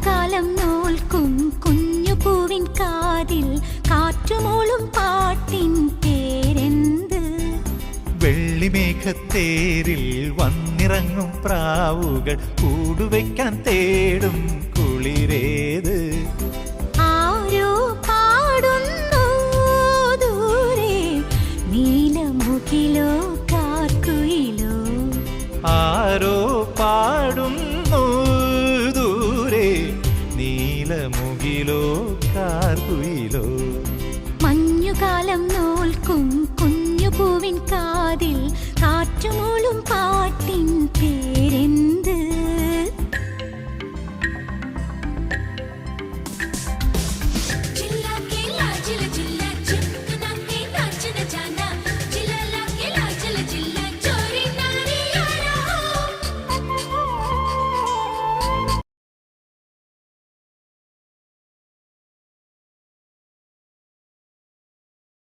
കാലം നോൽക്കും കുഞ്ഞു പൂവിൻ കാതിൽ കാറ്റുമൂളും പാട്ടിൻ പേരെന്ത്? വെള്ളിമേഘത്തേരിൽ വന്നിറങ്ങും പ്രാവുകൾ കൂടുവയ്ക്കാൻ തേടും